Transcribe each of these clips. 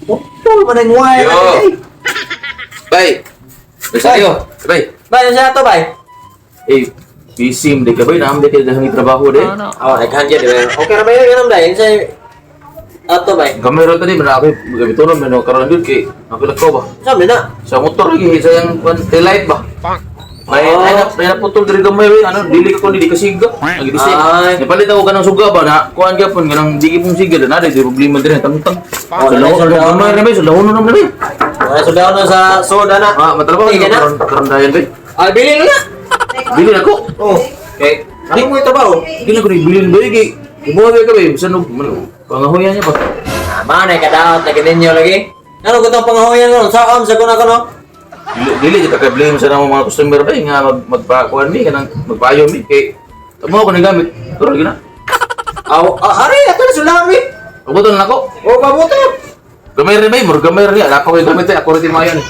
Putol man ang wire. Yo. Bay. Basta yo. Bay. Bay, ano siya to, bay? Eh, busy mo ka bay. Naam di ka dahang trabaho din. Oh, naghandiya di ba? Okay na ba yun? Ganun dahil sa... Ato, bay. Kamera tadi mana ako gamiton mo karon dun kay ako lakaw ba. Sabi na. Sa motor lagi sa yang taillight ba. May na putol diri gamay bay ano dili ko di kasiga. Lagi disi. Napalit ako kanang suga ba na kuan gyapon kanang digi pong siga na di problema diri tangtang. Sa gamay na bay sa lahon na bay. Wala sudaw na sa soda na. Matrabaho karon dayon bay. Bilhin na. Bili ako. Oh. Kay Ano mo ito ba, oh? gila ko bilin bay kay ibuhay ka bay sanog pangahoyan niya ba. Mana ka daot na ninyo lagi? Ano ko itong pangahoyan nun? Saan sa kuna ko, no? Dili kita kay blame sa namo mga customer bay nga magpakuan mi kanang magpayo mi kay tamo ko nagamit. Pero gina. Ari, ato na sulami. Ubutol nako. O, pabuto. Gamay rin bay, gamay rin. Ala ko gamit ako rin mayon.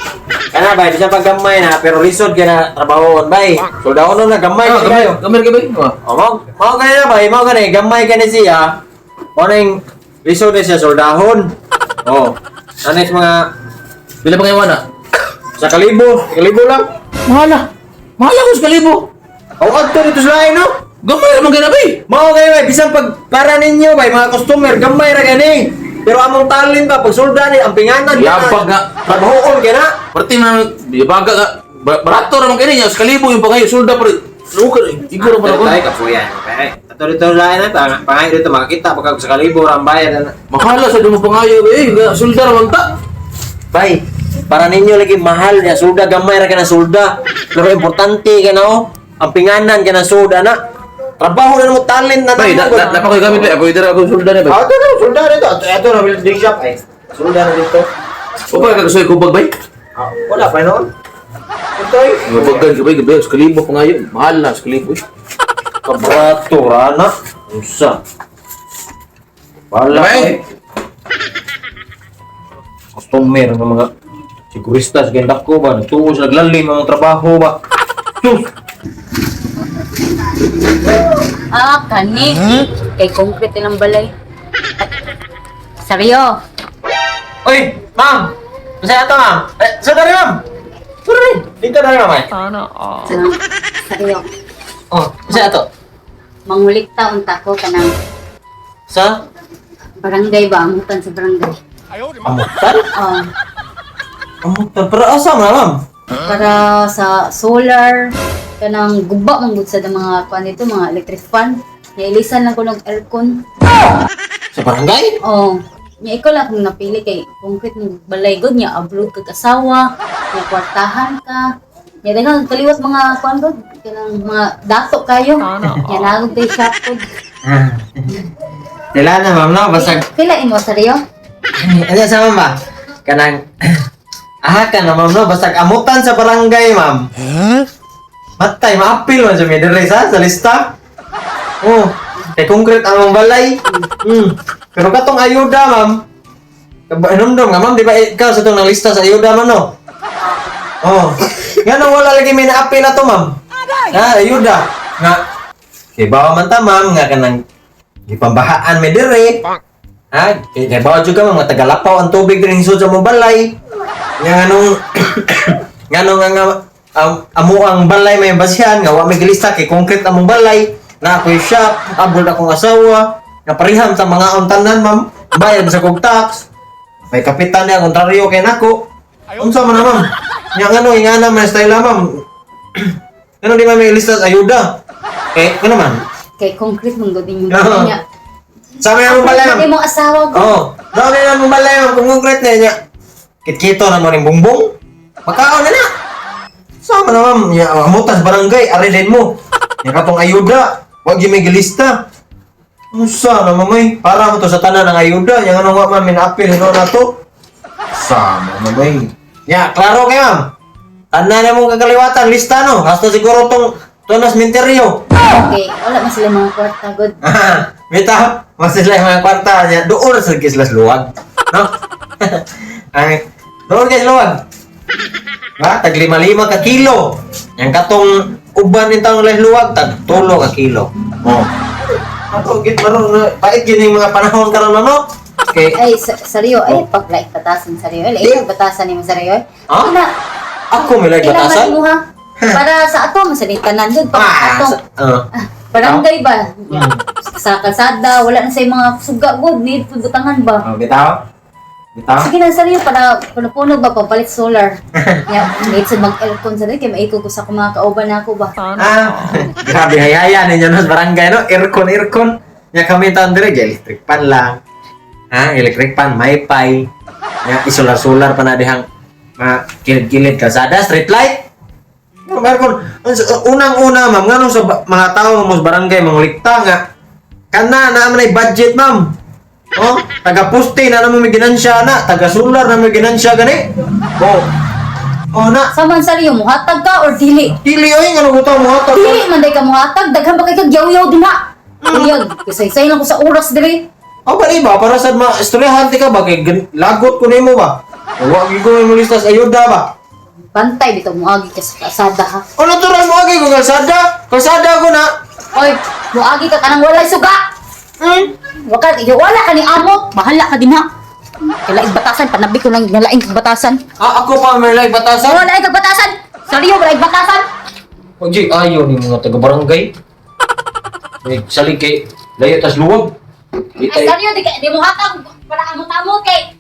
Kana ba, di siya paggamay na, pero lisod ka na trabahoon, bay. So, daw na gamay ka kayo. Gamay ka bay. O, mau ka na, bay. Mau ka na, gamay ka na siya. O, na yung lisod na siya, soldahon. O, ano yung mga... Bila pa kayo na? Sa kalibo lang. Mahala. Mahala ko sa kalibo. O, ato dito sa lain, no? Gamay naman ka na bay. Mau kayo, bay. Bisan pag para ninyo, bay, mga customer, gamay ra gani. Pero among talent ba, pag solda ni, ang pinganan Yabag nga. Trabahoon ka na. Perti na yabaga ka. Barato naman kayo niya. Sa kalibo yung pangayo. Sulda pa rin. Luka rin. Iguro pa ako. Tayo kapuyan. Ato dito lain na, pangay dito makakita pagka sa kalibo ang bayad. Mahala sa dumo pangayo. Sulda naman ta. Bay, para ninyo lagi mahal niya sulda, gamay ra ka na sulda. Pero importante ka na oh. Ang pinganan ka na sulda na. Trabaho na mo talent na Bay, dapat ko gamit bay. Ako idara ako sulda na bay. Ito na, sulda dito. Ito na, building shop ay. Sulda na dito. O pa ka gusto kubag bay? Wala pa noon. Ito ay. Mabagan ka bay. Gabi. Sa kalibo pangayo. Mahal na sa kalibo. Kabrato, rana. Usa. Wala Bay. Customer ng mga sigurista sa gandak ko ba? Nagtuos, naglalim ang trabaho ba? Sus! Kani. Kay concrete lang balay. Saryo. Uy! Ma'am! Masaya ito, ma'am! Sandali, ma'am! Sandali! Dito na rin, ma'am. Saryo. Oh, masaya ito. Mangulik ta unta ko kanang Sa? barangay ba amutan sa barangay. Amutan? Amutan? Pero asa, ma'am? Para sa solar kanang guba man gud sa mga kuan dito mga electric fan. Nailisan lang ko ng aircon. Sa barangay? Oh, nya ikaw lang kung napili kay concrete ng balay good nya abroad kag asawa, nya kwartahan ka. Nya daghang kaliwat mga kuan gud kanang mga dato kayo. Nya nagod kay shop gud. Dila na, ma'am, no? Basag... Pila imo saryo? Ano sa ma'am ba? Kanang... ka na, ma'am, no? Basag amutan sa barangay, ma'am. Matay, ma-appeal man sa Midresa, sa lista. Oh, kay concrete ang mong balay. Pero katong ayuda, ma'am. Inumdum nga, ma'am, di ba ikaw sa itong lista sa ayuda man, no? Oh, nga nang wala lagi may na-appeal na to, ma'am. Ayuda. Nga, kay bawa man ta, ma'am, nga kanang ipambahaan may dire. Kay bawa juga mga tagalapaw ang tubig rin sa mong balay. Nga nganong amo ang balay may basyan nga wa may gilista kay concrete among balay na ako'y shop, abroad akong asawa, nga pariham sa mga untanan, ma'am. Bayad sa kog tax. May kapitan niya kontraryo kay nako. Unsa man na, ma'am? Nga ingana man style, ma'am. Ano di man may lista sa ayuda? Ano man? Kay concrete mong gud imong Oo. nya. Sa may among balay, ma'am. Pati mong asawa ko. Oo. Dami na mong balay, ma'am. Kung concrete na niya. Kit-kito na mo rin bumbong. Makaon na na. Sama na, ma'am. Amutas barangay. Arilin mo. Yung katong ayuda. Huwag yung may gilista. Usa na, mamay. Para mo to sa tanan ng ayuda. Yung anong ma'am, min-appeal na to. Sama, mamay. Klaro kayo, ma'am. Tanan na mong kakaliwatan. Lista, no? Hasta siguro tong tunas minteryo. Okay, wala man sila mga kwarta good. Bitaw, mas sila yung mga kwarta niya. Doon sa kislas luwag. No? Ay, doon kay luwag. Tag 5 ka kilo. Yang katong uban nitang luwag, tag 3 ka kilo. Oh. Ako git maron na bait gini mga panahon karon no. Okay. Ay, saryo, ay, pag-like batasan saryo. Ay, batasan ni mo saryo. Ha? Ina, Ako may like kailangan batasan. mo ha. Para sa ato, masalitanan dun. Ato. Barangay ba? Sa kalsada, wala na sa mga suga good, need butangan ba? Oh, bitaw. Bitaw. Sige na saryo, para puno ba, pampalit solar. Need sa mag-aircon sa kaya maiko ko sa mga kauban ako ba? Grabe hayaya ninyo no sa barangay no. Aircon. Nya kami taon dire electric pan lang. Electric pan, maypay. Nya isolar-solar pa na dihang kilid-kilid kalsada, street light. Aircon. Unang-una ma'am, ngano sa mga tao mo sa barangay manglikta nga kana na man budget ma'am. Oh, taga-poste na naman may ginansya na, taga-solar na may ginansya gani. Oh na. Saman saryo mo, hatag ka or dili? Dili oy ngano butaw mo hatag. Dili man day ka mo hatag, daghan ba kay kagyaw-yaw din ha? Uyag, kasay-say lang ko sa oras diri. Oh, bali ba? Para sa mga istoryahan ka ba? Kay lagot ko nimo ba? Huwag ko mo listas ayuda ba? Bantay dito mo agi ka sa kasada ha. O natural mo agi ko kalsada? Kalsada ko na. Oy, mo agi ka kanang walay suga. Wakat, wala ka ni amot, bahala ka din ha. Kalaig batasan, panabi ko nang nalaing batasan. Ako pa may like batasan. Wala kag batasan. Saryo, wala batasan. O di ayaw ni mga taga barangay. May salig kay layo tas luwag. Ay, saryo, di mo hatag para amot-amot kay.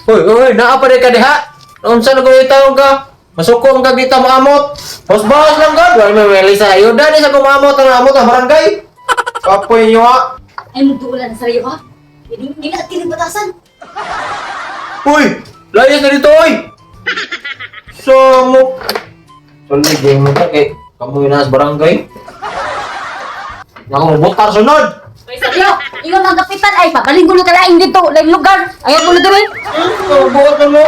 Hoy, naa pa rin ka diha. Unsa na ko itaw ka? Masukong ka dito maamot. Bos-bos lang ka. Wala may melisa ayuda ni sa kumamot ang amot ang barangay. Kapoy nyo ha. Ay, magduulan na saryo ha. Hindi na atin batasan. Uy! Layas na dito, oy! Samok! Saligay mo ka kay kamu na sa barangay. Naku mo butar sunod! Ay, saryo, ingon ang kapitan ay papaling gulo ka laing dito, laing lugar. Ayaw gulo diri. Buhat mo!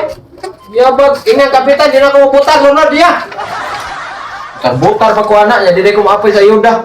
Yabag, inang kapitan, di na ko butar sunod, ya! Butar pa ko anak, di ko maapoy sa ayuda.